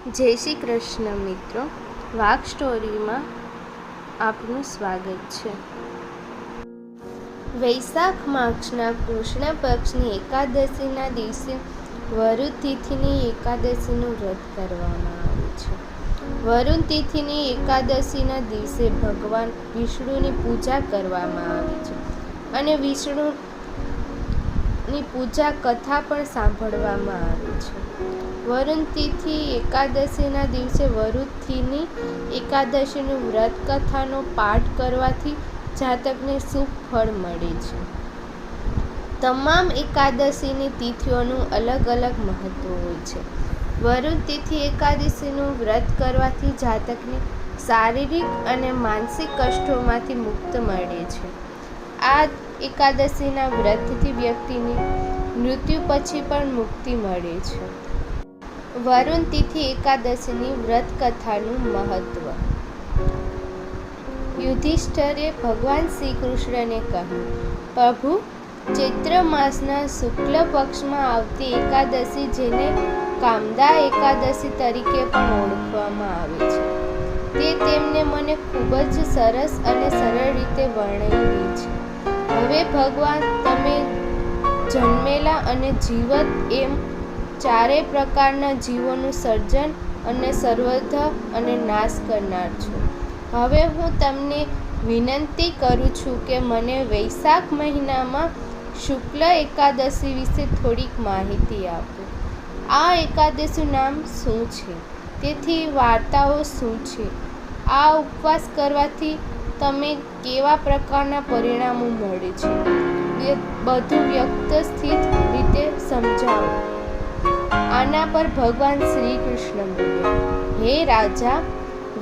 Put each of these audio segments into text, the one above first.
જય શ્રી કૃષ્ણ મિત્રો, વાઘ સ્ટોરીમાં આપનું સ્વાગત છે. વૈશાખ માસના કૃષ્ણ પક્ષની એકાદશીના દિવસે વરુણ તિથિની એકાદશીનું વ્રત કરવામાં આવે છે. વરુણ તિથિની એકાદશીના દિવસે ભગવાન વિષ્ણુની પૂજા કરવામાં આવે છે અને વિષ્ણુની પૂજા કથા પણ સાંભળવામાં આવે છે. વરુણ તિથિ એકાદશીના દિવસે વરુણની એકાદશીનું વ્રત કથાનો પાઠ કરવાથી જાતકને શુભ ફળ મળે છે. તમામ એકાદશીની તિથિઓનું અલગ અલગ મહત્વ હોય છે. વરુણ તિથિ એકાદશીનું વ્રત કરવાથી જાતકને શારીરિક અને માનસિક કષ્ટોમાંથી મુક્ત મળે છે. આ એકાદશીના વ્રતથી વ્યક્તિને મૃત્યુ પછી પણ મુક્તિ મળે છે. વરુણ તિથિ એકાદશીની વ્રત કથાનું મહત્વ. યુધિષ્ઠિરે ભગવાન શ્રી કૃષ્ણને કહ્યું, પ્રભુ, ચૈત્ર માસના શુક્લ પક્ષમાં આવતી એકાદશી, જેને કામદા એકાદશી તરીકે પણ ઓળખવામાં આવે છે, તે તેમને મને ખૂબ જ સરસ અને સરળ રીતે વર્ણવી છે. હવે ભગવાન, તમે જન્મેલા અને જીવત એમ ચારેય પ્રકારના જીવોનું સર્જન અને સંવર્ધન અને નાશ કરનાર છો. હવે હું તમને વિનંતી કરું છું કે મને વૈશાખ મહિનામાં શુક્લ એકાદશી વિશે થોડીક માહિતી આપો. આ એકાદશીનું નામ શું છે? તેથી વાર્તાઓ શું છે? આ ઉપવાસ કરવાથી તમે કેવા પ્રકારના પરિણામો મળે છે? બધું વ્યવસ્થિત રીતે સમજાવો. આના પર ભગવાન શ્રી કૃષ્ણ બોલ્યા, હે રાજા,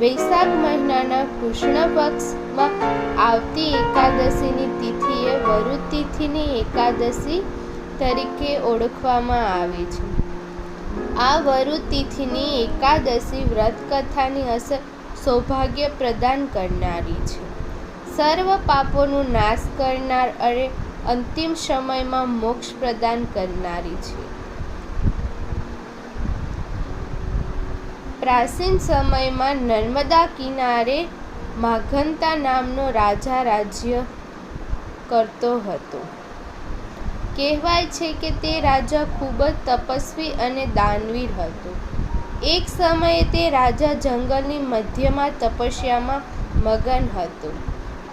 વૈશાખ મહિનાના કૃષ્ણ પક્ષમાં આવતી એકાદશીની તિથિએ વરુણ તિથિની એકાદશી તરીકે ઓળખવામાં આવે છે. આ વરુણ તિથિની એકાદશી વ્રત કથાની અસર સૌભાગ્ય પ્રદાન કરનારી છે, સર્વ પાપોનો નાશ કરનાર અને અંતિમ સમયમાં મોક્ષ પ્રદાન કરનારી છે. પ્રાચીન સમયમાં નર્મદા કિનારે માગધા નામનો રાજા રાજ્ય કરતો હતો. કહેવાય છે કે તે રાજા ખૂબ જ તપસ્વી અને દાનવીર હતો. એક સમયે તે રાજા જંગલની મધ્યમાં તપસ્યામાં મગન હતો.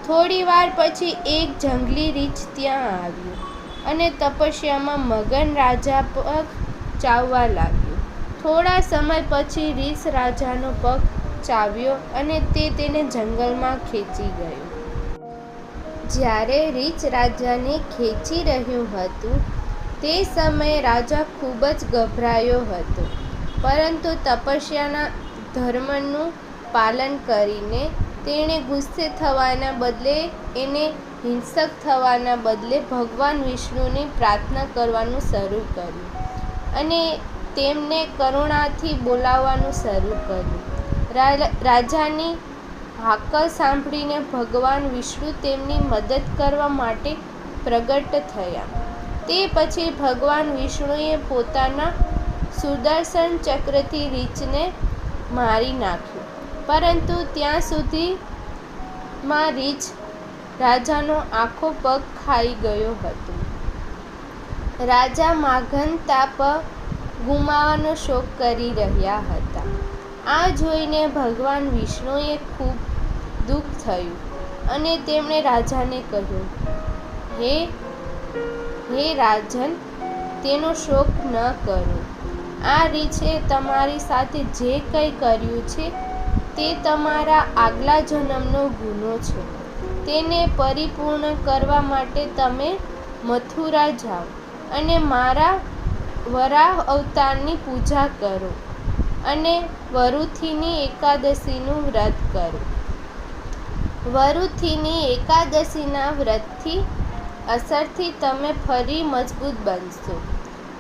થોડી વાર પછી એક જંગલી રીંછ ત્યાં આવ્યો અને તપસ્યામાં મગન રાજા પગ ચાવવા લાગ્યો. થોડા સમય પછી રીંછ રાજાનો પગ ચાવ્યો અને તે તેને જંગલમાં ખેંચી ગયો. જ્યારે રીંછ રાજાને ખેંચી રહ્યું હતું તે સમયે રાજા ખૂબ જ ગભરાયો હતો, પરંતુ તપસ્યાના ધર્મનું પાલન કરીને તેણે ગુસ્સે થવાના બદલે હિંસક થવાના બદલે ભગવાન વિષ્ણુની પ્રાર્થના કરવાનું શરૂ કર્યું અને તેમને કરુણાથી બોલાવવાનું શરૂ કર્યું. રાજાની હાકલ સાંભળીને ભગવાન વિષ્ણુ તેમની મદદ કરવા માટે પ્રગટ થયા. તે પછી ભગવાન વિષ્ણુએ પોતાના સુદર્શન ચક્રથી રીંછને મારી નાખ્યો, પરંતુ ત્યાં સુધીમાં રીંછ રાજાનો આખો પગ ખાઈ ગયો હતો. રાજા માગધા પર ગુમાવવાનો શોક કરી રહ્યા હતા. આ જોઈને ભગવાન વિષ્ણુએ ખૂબ દુઃખ થયું અને તેમણે રાજાને કહ્યું, હે રાજન, તેનો શોક ન કરો. આ રીંછે તમારી સાથે જે કંઈ કર્યું છે તે તમારા આગલા જન્મનો ગુનો છે. તેને પરિપૂર્ણ કરવા માટે તમે મથુરા જાઓ અને મારા વરાહ અવતારની પૂજા કરો અને વરુણની એકાદશીનું વ્રત કરો. વરુણની એકાદશીના વ્રતની અસરથી તમે ફરી મજબૂત બનશો.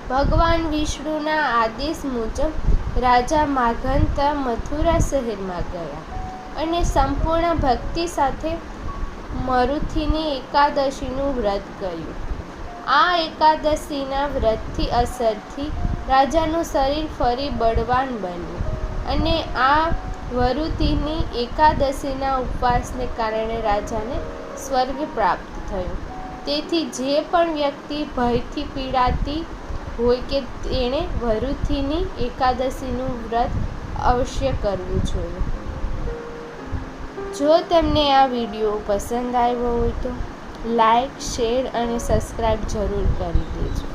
ભગવાન વિષ્ણુના આદેશ મુજબ રાજા માગધા મથુરા શહેરમાં ગયા અને સંપૂર્ણ ભક્તિ સાથે વરુણની એકાદશીનું વ્રત કર્યું. આ એકાદશીના વ્રતની અસરથી રાજાનું શરીર ફરી બળવાન બન્યું અને આ વરુતિની એકાદશીના ઉપવાસને કારણે રાજાને સ્વર્ગ પ્રાપ્ત થયું. તેથી જે પણ વ્યક્તિ ભયથી પીડાતી હોય કે તેણે વરુતિની એકાદશીનું વ્રત અવશ્ય કરવું જોઈએ. જો તમને આ વિડીયો પસંદ આવ્યો હોય તો લાઈક, શેર અને સબસ્ક્રાઈબ જરૂર કરી દેજો.